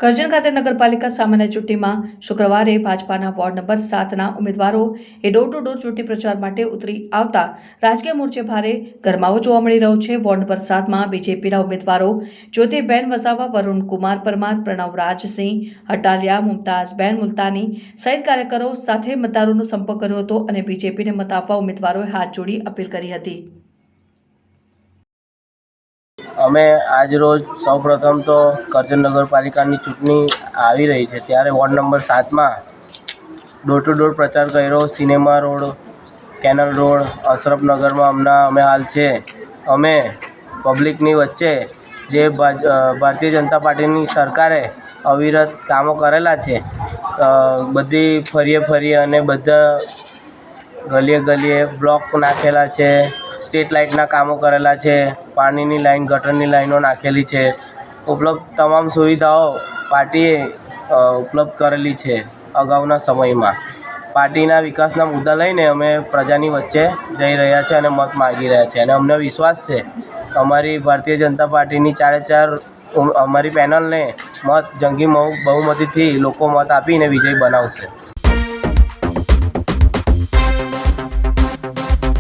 કરજણ ખાતે નગરપાલિકા સામાન્ય ચૂંટણીમાં શુક્રવારે ભાજપાના વોર્ડ નંબર 7ના ઉમેદવારોએ ડોર ટુ ડોર ચૂંટણી પ્રચાર માટે ઉતરી આવતા રાજકીય મોરચે ભારે ગરમાવો જોવા મળી રહ્યો છે। વોર્ડ નંબર 7માં બીજેપીના ઉમેદવારો જ્યોતિબેન વસાવા, વરુણકુમાર પરમાર, પ્રણવ રાજસિંહ હટાલિયા, મુમતાઝબેન મુલતાની સહિત કાર્યકરો સાથે મતદારોનો સંપર્ક કર્યો હતો અને બીજેપીને મત આપવા ઉમેદવારોએ હાથ જોડી અપીલ કરી હતી। અમે આજ રોજ સૌપ્રથમ તો કરજણ નગરપાલિકાની ચૂંટણી આવી રહી છે ત્યારે વોર્ડ નંબર 7માં ડોર ટુ ડોર પ્રચાર કર્યો। સિનેમા રોડ, કેનલ રોડ, અશરફનગરમાં અમે હાલ છે। અમે પબ્લિકની વચ્ચે જે ભારતીય જનતા પાર્ટીની સરકારે અવિરત કામો કરેલા છે, બધી ફરીએ અને બધા ગલીએ બ્લોક નાખેલા છે, સ્ટ્રીટ લાઇટના કામો કરેલા છે, પાણીની લાઈન, ગટરની લાઈનો નાખેલી છે, ઉપલબ્ધ તમામ સુવિધાઓ પાર્ટીએ ઉપલબ્ધ કરેલી છે। અગાઉના સમયમાં પાર્ટીના વિકાસના મુદ્દા લઈને અમે પ્રજાની વચ્ચે જઈ રહ્યા છે અને મત માગી રહ્યા છે અને અમને વિશ્વાસ છે અમારી ભારતીય જનતા પાર્ટીની 4 અમારી પેનલને જંગી બહુમતીથી લોકો મત આપીને વિજય બનાવશે।